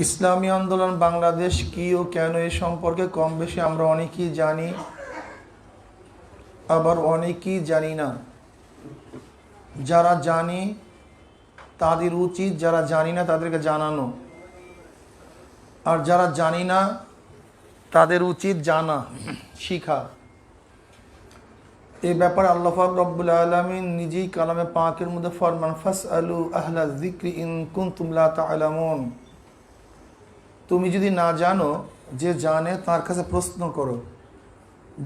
ইসলামী আন্দোলন বাংলাদেশ কি ও কেন এ সম্পর্কে কম বেশি আমরা অনেকেই জানি, আবার অনেকেই জানি না। যারা জানি তাদের উচিত যারা জানি না তাদেরকে জানানো, আর যারা জানি না তাদের উচিত জানা, শিখা। এই ব্যাপারে আল্লাহ পাক রব্বুল আলামিন নিজেই কালামে পাকের মধ্যে ফরমান, ফাসআলু আহলা যিকরি ইন কুনতুম লা তা'লামুন। তুমি যদি না জানো, যে জানে তার কাছে প্রশ্ন করো,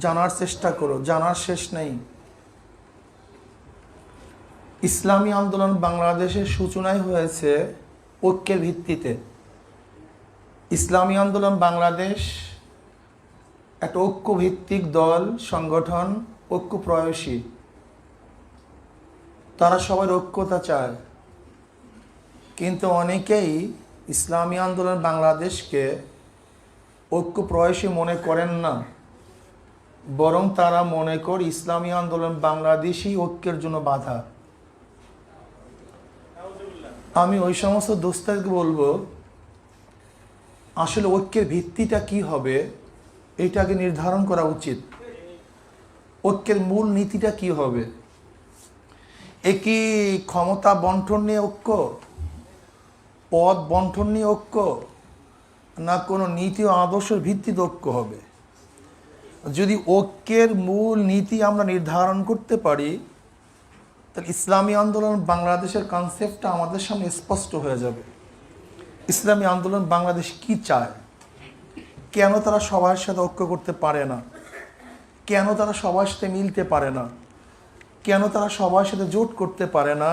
জানার চেষ্টা করো, জানার শেষ নেই। ইসলামী আন্দোলন বাংলাদেশের সূচনাই হয়েছে ঐক্যের ভিত্তিতে। ইসলামী আন্দোলন বাংলাদেশ একটা ঐক্যভিত্তিক দল, সংগঠন, ঐক্য প্রয়াসী। তারা সবাই ঐক্যতা চায়, কিন্তু অনেকেই ইসলামী আন্দোলন বাংলাদেশকে ঐক্য প্রয়াসী মনে করেন না, বরং তারা মনে করে ইসলামী আন্দোলন বাংলাদেশই ঐক্যের জন্য বাধা। আমি ওই সমস্ত দোস্তাদেরকে বলবো, আসলে ঐক্যের ভিত্তিটা কি হবে এটাকে নির্ধারণ করা উচিত। ঐক্যের মূল নীতিটা কি হবে? কি ক্ষমতা বন্টন নিয়ে ঐক্য, পদ বন্টন নিয়ে ঐক্য, না কোনো নীতি ও আদর্শের ভিত্তিতে ঐক্য হবে? যদি ঐক্যের মূল নীতি আমরা নির্ধারণ করতে পারি, তাহলে ইসলামী আন্দোলন বাংলাদেশের কনসেপ্টটা আমাদের সামনে স্পষ্ট হয়ে যাবে। ইসলামী আন্দোলন বাংলাদেশ কি চায়, কেন তারা সবার সাথে ঐক্য করতে পারে না, কেন তারা সবার সাথে মিলতে পারে না, কেন তারা সবার সাথে জোট করতে পারে না।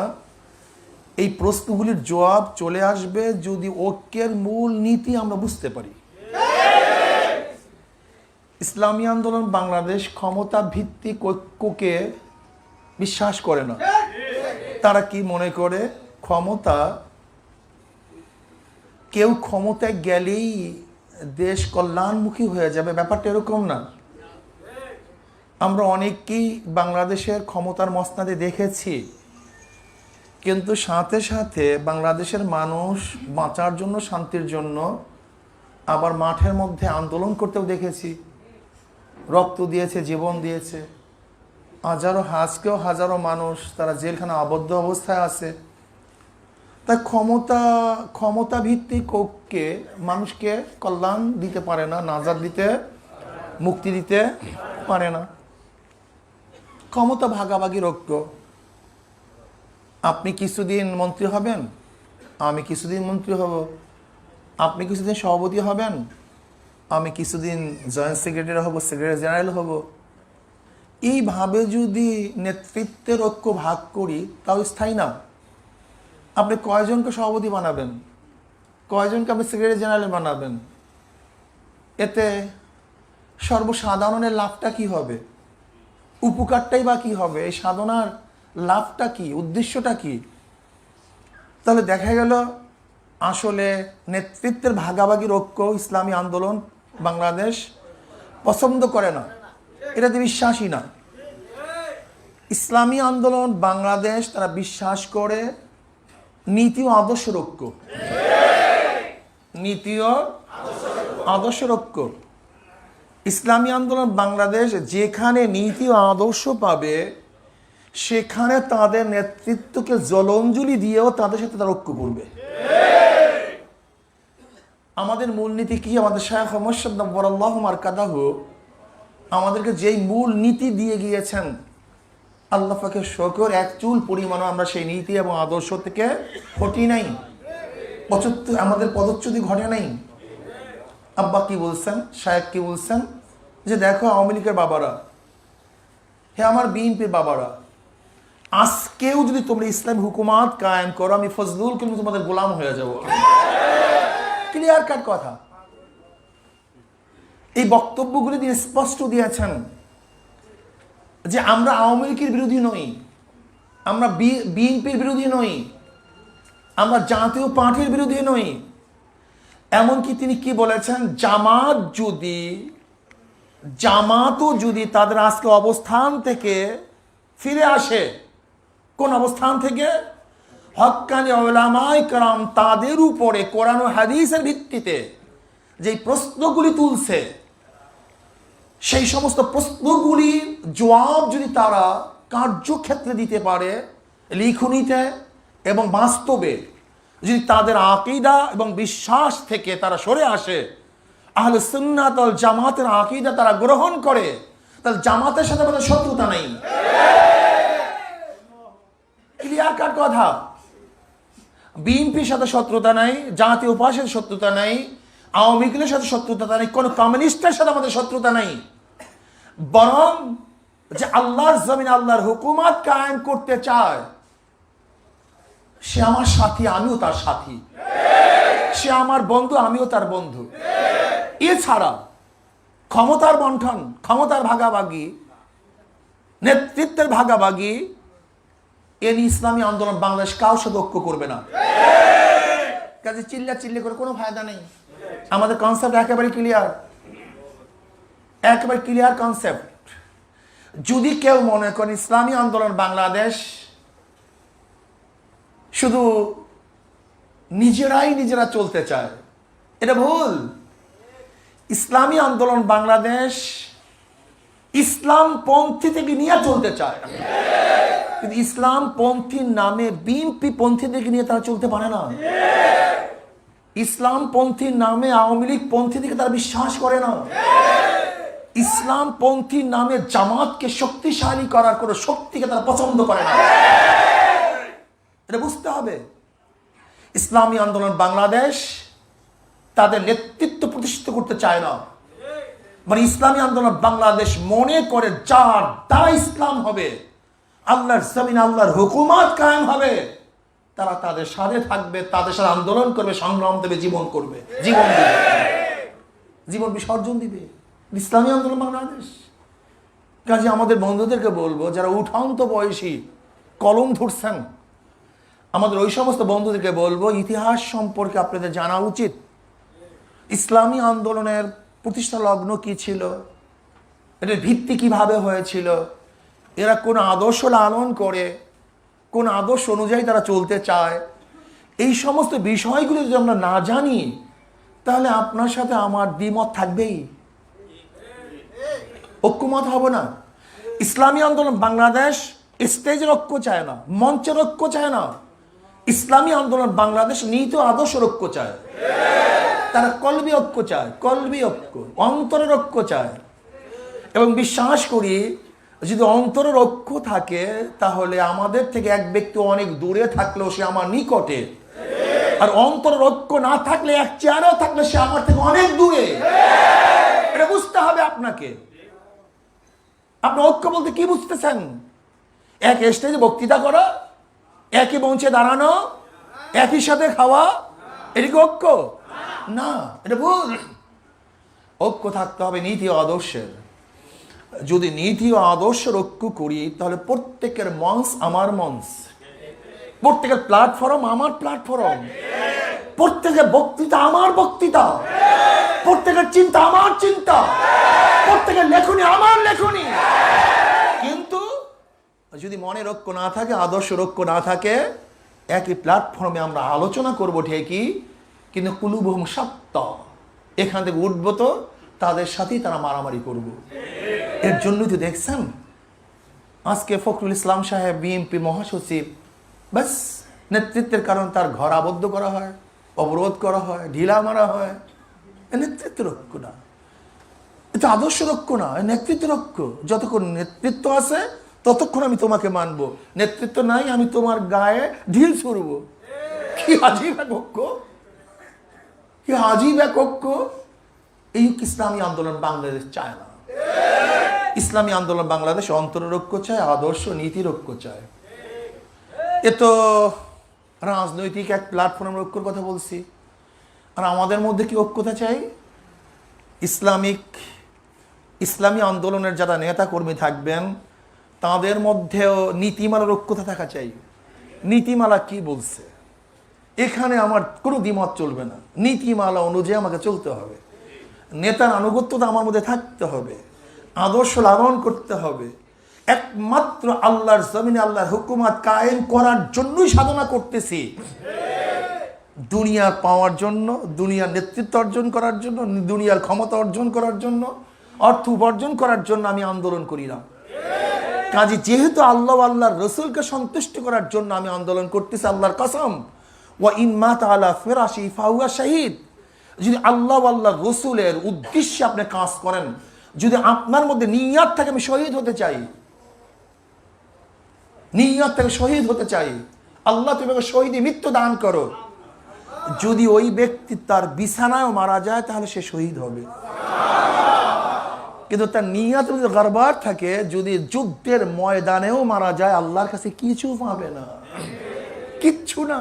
এই প্রশ্নগুলির জবাব চলে আসবে যদি ঐক্যের মূল নীতি আমরা বুঝতে পারি। ইসলামী আন্দোলন বাংলাদেশ ক্ষমতা ভিত্তিক ঐক্যকে বিশ্বাস করে না। তারা কি মনে করে, কেউ ক্ষমতায় গেলেই দেশ কল্যাণমুখী হয়ে যাবে। ব্যাপারটা এরকম না। আমরা অনেকেই বাংলাদেশের ক্ষমতার মসনদে দেখেছি, কিন্তু সাথে সাথে বাংলাদেশের মানুষ বাঁচার জন্য, শান্তির জন্য আবার মাঠের মধ্যে আন্দোলন করতেও দেখেছি। রক্ত দিয়েছে, জীবন দিয়েছে। আজকেও হাজারো মানুষ তারা জেলখানা আবদ্ধ অবস্থায় আছে। তাই ক্ষমতা ভিত্তিক ঐক্যে মানুষকে কল্যাণ দিতে পারে না, নাজাত দিতে, মুক্তি দিতে পারে না। ক্ষমতা ভাগাভাগির ঐক্য। আপনি কিছুদিন মন্ত্রী হবেন, আমি কিছুদিন মন্ত্রী হব। আপনি কিছুদিন সভাপতি হবেন, আমি কিছুদিন জয়েন্ট সেক্রেটারি হব, সেক্রেটারি জেনারেল হব। এইভাবে যদি নেতৃত্বের ঐক্য ভাগ করি তাও স্থায়ী না। আপনি কয়জনকে সভাপতি বানাবেন, কয়জনকে আপনি সেক্রেটারি জেনারেল বানাবেন? এতে সর্বসাধারণের লাভটা কি হবে, উপকারটাই বা কি হবে? এই সাধনার লাভটা কি, উদ্দেশ্যটা কি? তাহলে দেখা গেল আসলে নেতৃত্বের ভাগাভাগির ঐক্য ইসলামী আন্দোলন বাংলাদেশ পছন্দ করে না, এটাতে বিশ্বাসী না। ইসলামী আন্দোলন বাংলাদেশ তারা বিশ্বাস করে নীতি ও আদর্শের ঐক্য। নীতি ও আদর্শের ঐক্য। ইসলামী আন্দোলন বাংলাদেশ যেখানে নীতি ও আদর্শ পাবে, সেখানে তাদের নেতৃত্বকে জলাঞ্জলি দিয়েও তাদের সাথে তারা ঐক্য করবে। আমাদের মূলনীতি কি? আমাদের শায়খ মুর্শিদ নব্বরাল্লাহু মারকাদাহু আমাদেরকে যেই মূল নীতি দিয়ে গিয়েছেন, আল্লাহ পাকের শুকর, এক চুল পরিমাণও আমরা সেই নীতি এবং আদর্শ থেকে হটি নাই, আমাদের পদচ্যুতি ঘটে নাই। আব্বা কি বলছেন, শায়েখ কি বলছেন, যে দেখো আওয়ামী লীগের বাবারা, হে আমার বিএনপির বাবারা, আজকেও যদি তোমরা ইসলামী হুকুমাত কায়েম করো, আমি ফজলুল কিন্তু তোমাদের গোলাম হয়ে যাব। ক্লিয়ার কাট কথা। এই বক্তব্যগুলি দিয়ে স্পষ্ট দিয়েছেন যে আমরা আওয়ামী লীগের বিরোধী নই, আমরা বিএনপির বিরোধী নই, আমরা জাতীয় পার্টির বিরোধী নই। এমনকি তিনি কি বলেছেন, জামাতও যদি তাদের আজকে অবস্থান থেকে ফিরে আসে, কোন অবস্থান থেকে? হক্কানি উলামায়ে কেরাম তাদের উপরে কোরআন ও হাদিসের ভিত্তিতে যে প্রশ্নগুলি তুলছে, সেই সমস্ত প্রশ্নগুলির জবাব যদি তারা কার্যক্ষেত্রে দিতে পারে, লিখনিতে এবং বাস্তবে, যদি তাদের আকীদা এবং বিশ্বাস থেকে তারা সরে আসে, আহলে সুন্নাত ওয়াল জামাতের আকীদা তারা গ্রহণ করে, তাহলে জামাতের সাথে আমাদের শত্রুতা নেই। ক্লিয়ার কাট কথা। বিএনপির সাথে শত্রুতা নাই, জাতীয় পার্টির শত্রুতা নাই, আওয়ামী লীগের সাথে শত্রুতা নাই, কোন কমিউনিস্টের সাথে আমাদের শত্রুতা নাই। বরং যে আল্লাহর জমিনে আল্লাহর হুকুমত কায়েম করতে চায়, সে আমার সাথী, আমিও তার সাথী, সে আমার বন্ধু, আমিও তার বন্ধু। এছাড়া ক্ষমতার বন্টন, ক্ষমতার ভাগাভাগি, নেতৃত্বের ভাগাভাগি, এর ইসলামী আন্দোলন বাংলাদেশ কারোর সাথে ঐক্য করবে না। কাজে চিল্লা চিল্লি করে কোনো ফায়দা নেই। আমাদের কনসেপ্ট একেবারে ক্লিয়ার, একেবারে ক্লিয়ার কনসেপ্ট। যদি কেউ মনে করেন ইসলামী আন্দোলন বাংলাদেশ শুধু নিজেরা চলতে চায়, এটা ভুল। ইসলামী আন্দোলন বাংলাদেশ ইসলাম পন্থী থেকে নিয়ে চলতে চায়, কিন্তু ইসলাম পন্থীর নামে বিএনপি পন্থীদেরকে নিয়ে তারা চলতে পারে না। ইসলাম পন্থীর নামে আওয়ামী লীগ পন্থী থেকে তারা বিশ্বাস করে না। ইসলাম পন্থীর নামে জামাতকে শক্তিশালী করার কোনো শক্তিকে তারা পছন্দ করে না। এটা বুঝতে হবে। ইসলামী আন্দোলন বাংলাদেশ তাদের নেতৃত্ব প্রতিষ্ঠিত করতে চায় না, মানে ইসলামী আন্দোলন বাংলাদেশ মনে করে যার দ্বারা ইসলাম হবে, আল্লাহর জমিন আল্লাহর হুকুমত কায়েম হবে, তারা তাদের সাথে থাকবে, তাদের সাথে আন্দোলন করবে, সংগ্রাম দেবে, জীবন করবে, জীবন দিবে, জীবন বিসর্জন দিবে। ইসলামী আন্দোলন বাংলাদেশ। কাজে আমাদের বন্ধুদেরকে বলবো, যারা উঠান্ত বয়সী কলম ধরছেন, আমাদের ওই সমস্ত বন্ধুদেরকে বলবো, ইতিহাস সম্পর্কে আপনাদের জানা উচিত। ইসলামী আন্দোলনের প্রতিষ্ঠা লগ্ন কি ছিল, এটার ভিত্তি কিভাবে হয়েছিল, এরা কোন আদর্শ লালন করে, কোন আদর্শ অনুযায়ী তারা চলতে চায়, এই সমস্ত বিষয়গুলো যদি আমরা না জানি, তাহলে আপনার সাথে আমার দ্বিমত থাকবেই, ঐক্যমত হবে না। ইসলামী আন্দোলন বাংলাদেশ স্টেজের ঐক্য চায় না, মঞ্চের ঐক্য চায় না। ইসলামী আন্দোলন বাংলাদেশ নীতি আদর্শের ঐক্য চায়। তারা কলবি ঐক্য চায়, কলবি ঐক্য, অন্তরের ঐক্য চায়। এবং বিশ্বাস করি, যদি অন্তরের ঐক্য থাকে, তাহলে আমাদের থেকে এক ব্যক্তি অনেক দূরে থাকলেও সে আমার নিকটে, আর অন্তরের ঐক্য না থাকলে, এক চেয়ারেও থাকলে সে আমার থেকে অনেক দূরে। এটা বুঝতে হবে আপনাকে। আপনি ঐক্য বলতে কি বুঝতেছেন? এক স্টেজে বক্তৃতা করা, একই মঞ্চে দাঁড়ানো, একই সাথে খাওয়া, এটা কি ঐক্য? না, এটা ভুল। ঐক্য থাকতে হবে নীতি ও আদর্শের। যদি নীতি ও আদর্শের ঐক্য করি, তাহলে প্রত্যেকের মঞ্চ আমার মঞ্চ, প্রত্যেকের প্ল্যাটফর্ম আমার প্ল্যাটফর্ম, প্রত্যেকের বক্তৃতা আমার বক্তৃতা, প্রত্যেকের চিন্তা আমার চিন্তা, প্রত্যেকের লেখনী আমার লেখনী। কিন্তু যদি মনের ঐক্য না থাকে, আদর্শের ঐক্য না থাকে, একই প্ল্যাটফর্মে আমরা আলোচনা করবো ঠিকই, কিন্তু কুলুবহুম শাত্তা, এখান থেকে উঠবো তো তাদের সাথেই তারা মারামারি করব। এর জন্যই তো দেখছেন আজকে ফখরুল ইসলাম সাহেব বিএনপি মহাসচিব, ব্যাস নেতৃত্বের কারণ তার ঘর আবদ্ধ করা হয়, অবরোধ করা হয়, ঢিলা মারা হয়। নেতৃত্বের ঐক্য না, এটা আদর্শের ঐক্য না, নেতৃত্বের ঐক্য। যতক্ষণ নেতৃত্ব আছে ততক্ষণ আমি তোমাকে মানব, নেতৃত্ব নাই আমি তোমার গায়ে ঢিল ছুড়ব। কি আজীব এক ঐক্য, কি আজীব এক ঐক্য। এই ইসলামী আন্দোলন বাংলাদেশ চায় না। ইসলামী আন্দোলন বাংলাদেশ অন্তরের ঐক্য চায়, আদর্শ নীতির ঐক্য চায়। এ তো রাজনৈতিক এক প্ল্যাটফর্মের ঐক্যর কথা বলছি। আর আমাদের মধ্যে কি ঐক্যতা চাই? ইসলামী আন্দোলনের যারা নেতা কর্মী থাকবেন, তাদের মধ্যেও নীতিমালার ঐক্যতা থাকা চাই। নীতিমালা কি বলছে, এখানে আমার কোনো দ্বিমত চলবে না। নীতিমালা অনুযায়ী আমাকে চলতে হবে, নেতার আনুগত্যতা আমার মধ্যে থাকতে হবে, আদর্শ লালন করতে হবে। একমাত্র আল্লাহর জমিনে আল্লাহর হুকুমত কায়েম করার জন্যই সাধনা করতেছি। দুনিয়া পাওয়ার জন্য, দুনিয়ার নেতৃত্ব অর্জন করার জন্য, দুনিয়ার ক্ষমতা অর্জন করার জন্য, অর্থ উপার্জন করার জন্য আমি আন্দোলন করি না। কাজে যেহেতু আল্লাহর রসুলকে সন্তুষ্ট করার জন্য আমি আন্দোলন করতেছি, আল্লাহর কসম, ওয়া ইন মাতা আলা ফিরাশি ফাহুয়া শাহিদ, যদি আল্লাহর রসুলের উদ্দেশ্যে আপনি কাজ করেন, যদি আপনার মধ্যে নিয়ত থাকে আমি শহীদ হতে চাই, নিয়ত থেকে শহীদ হতে চাই, আল্লাহ তুমি শহীদে মৃত্যু দান করো, যদি ওই ব্যক্তি তার বিছানায়ও মারা যায় তাহলে সে শহীদ হবে। কিন্তু তার নিয়ত যদি গড়বড় থাকে, যদি যুদ্ধের ময়দানেও মারা যায়, আল্লাহর কাছে কিছু পাবে না, কিচ্ছু না,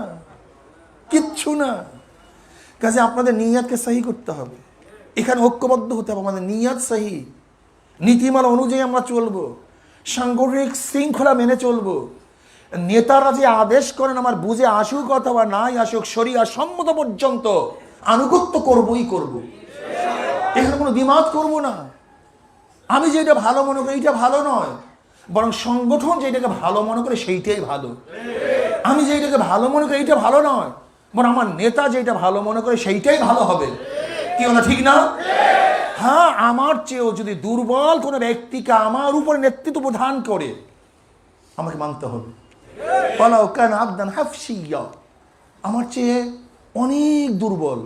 কিচ্ছু না। কাজে আপনাদের নিয়তকে সহি করতে হবে, এখানে ঐক্যবদ্ধ হতে হবে, আমাদের নিয়ত সহি, নীতিমালা অনুযায়ী আমরা চলবো, সাংগঠনিক শৃঙ্খলা মেনে চলবো। নেতারা যে আদেশ করেন আমার বুঝে আসুক অথবা নাই আসুক, শরিয়া সম্মত পর্যন্ত আনুগত্য করবই করব, এখানে কোনো দ্বিমত করব না। আমি যেটা ভালো মনে করি এটা ভালো নয়, বরং সংগঠন যেটাকে ভালো মনে করে সেইটাই ভালো। আমি যেটাকে ভালো মনে করি এটা ভালো নয়, বরং আমার নেতা যেটা ভালো মনে করে সেইটাই ভালো হবে। কি বলা ঠিক না? হ্যাঁ, আমার চেয়েও যদি দুর্বল কোনো ব্যক্তিকে আমার উপরে নেতৃত্ব প্রদান করে আমাকে মানতে হবে। আমার চেয়ে অনেক দুর্বল,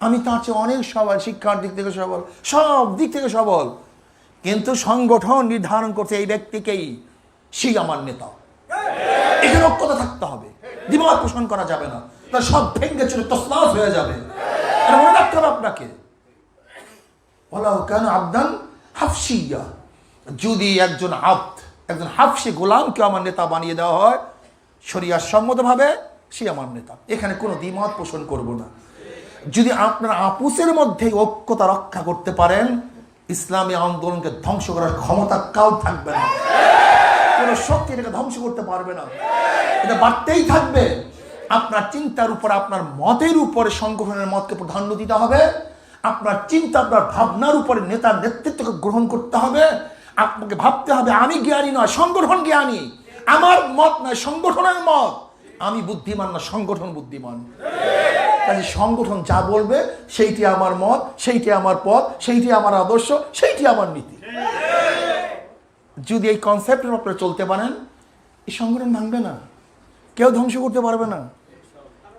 আমি তার চেয়ে অনেক সবল, শিক্ষার দিক থেকে সবল, সব দিক থেকে সবল, কিন্তু সংগঠন নির্ধারণ করছে এই ব্যক্তিকেই সেই আমার নেতা। এখানে ঐক্যতা থাকতে হবে, দ্বিমত পোষণ করা যাবে না, তার সব ভেঙ্গে চলে তছনছ হয়ে যাবে। এটা মনে রাখতে হবে আপনাকে। যদি একজন হাফসি গোলামকে আমার নেতা বানিয়ে দেওয়া হয় শরিয়ার সম্মতভাবে, সে আমার নেতা, এখানে কোনো দ্বিমত পোষণ করব না। যদি আপনার আপুসের মধ্যে ঐক্যতা রক্ষা করতে পারেন, ইসলামী আন্দোলনকে ধ্বংস করার ক্ষমতা কাউ থাকবে না, কোনো শক্তি এটাকে ধ্বংস করতে পারবে না, এটা বাড়তেই থাকবে। আপনার চিন্তার উপর, আপনার মতের উপরে সংগঠনের মতকে প্রাধান্য দিতে হবে, আপনার চিন্তা, আপনার ভাবনার উপরে নেতার নেতৃত্বকে গ্রহণ করতে হবে। আপনাকে ভাবতে হবে আমি জ্ঞানী নয়, সংগঠন জ্ঞানী, আমার মত নয় সংগঠনের মত, আমি বুদ্ধিমান না সংগঠন বুদ্ধিমান। কাজে সংগঠন যা বলবে সেইটি আমার মত, সেইটি আমার পথ, সেইটি আমার আদর্শ, সেইটি আমার নীতি। যদি এই কনসেপ্টের উপরে চলতে পারেন, এই সংগঠন ভাঙবে না, কেউ ধ্বংস করতে পারবে না,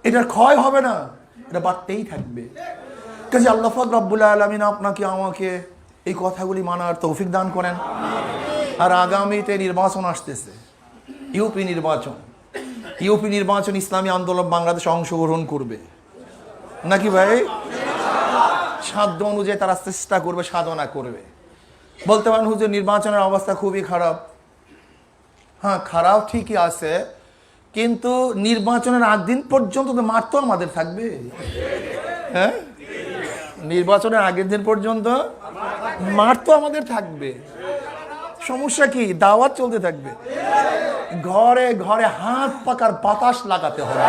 এটার ক্ষয় হবে না, এটা বাড়তেই থাকবে। কাজে আল্লাহ পাক রব্বুল আলামিন আপনাকে আমাকে এই কথাগুলি মানার তৌফিক দান করেন। আর আগামীতে নির্বাচন আসতেছে, ইউপি নির্বাচন ইসলামী আন্দোলন বাংলাদেশে অংশগ্রহণ করবে নাকি ভাই? সাধ্য অনুযায়ী তারা চেষ্টা করবে, সাধনা করবে। বলতে পারেন হুজুর নির্বাচনের অবস্থা খুবই খারাপ। হ্যাঁ, খারাপ ঠিকই আছে, কিন্তু নির্বাচনের আগ দিন পর্যন্ত তো মাঠ তো আমাদের থাকবে। হ্যাঁ, নির্বাচনের আগের দিন পর্যন্ত মাঠ তো আমাদের থাকবে। সমস্যা কি? দাওয়াত চলতে থাকবে, ঘরে ঘরে হাত পাকার বাতাস লাগাতে হবে,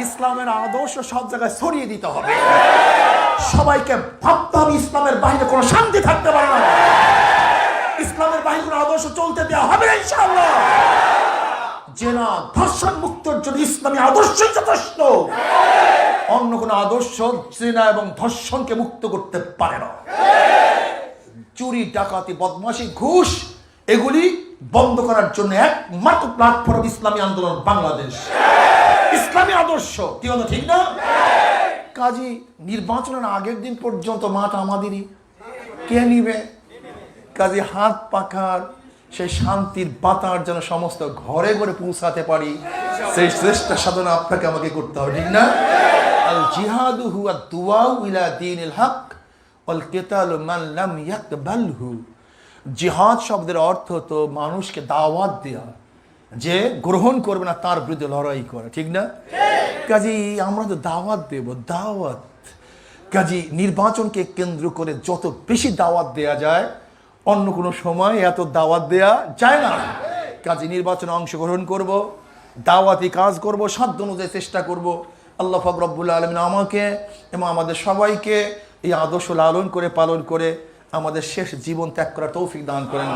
ইসলামের আদর্শ সব জায়গায় ছড়িয়ে দিতে হবে, সবাইকে ভাবতে হবে ইসলামের বাহিরে কোনো শান্তি থাকতে পারে না, ইসলামের বাহিরে কোনো আদর্শ চলতে দেওয়া হবে না ইনশাআল্লাহ। জেনা ধর্ষণ মুক্তর জন্য ইসলামী আদর্শই যথেষ্ট, অন্য কোনো আদর্শ জেনা এবং ধর্ষণকে মুক্ত করতে পারে না। চুরি, ডাকাতি, বদমাশি, ঘুষ এগুলি বন্ধ করার জন্য একমাত্র প্ল্যাটফর্ম ইসলামী আন্দোলন বাংলাদেশ, ইসলামী আদর্শ। কি হলো ঠিক না? কাজী নির্বাচনের আগের দিন পর্যন্ত মাঠ আমাদেরই, কে নিবে? কাজী হাত পাখার সেই শান্তির বাতার যেন সমস্ত ঘরে ঘরে পৌঁছাতে পারি, সেই চেষ্টা সাধনা আপনাকে আমাকে করতে হবে, ঠিক না? আল জিহাদু হুয়া দুআউ ইলা দীনিল হক ওয়াল কিতালু মান লাম ইয়াকবালহু। জিহাদ শব্দের অর্থ তো মানুষকে দাওয়াত দেওয়া, যে গ্রহণ করবে না তার বিরুদ্ধে লড়াই করে, ঠিক না? কাজেই আমরা তো দাওয়াত দেব, দাওয়াত। কাজী নির্বাচনকে কেন্দ্র করে যত বেশি দাওয়াত দেয়া যায়, অন্য কোনো সময় এত দাওয়াত দেয়া যায় না। কাজে নির্বাচনে অংশগ্রহণ করব, দাওয়াতি কাজ করব, সাধ্য অনুযায়ী চেষ্টা করব। আল্লাহ পাক রব্বুল আলামিন আমাকে এবং আমাদের সবাইকে এই আদর্শ লালন করে পালন করে আমাদের শেষ জীবন ত্যাগ করার তৌফিক দান করেন।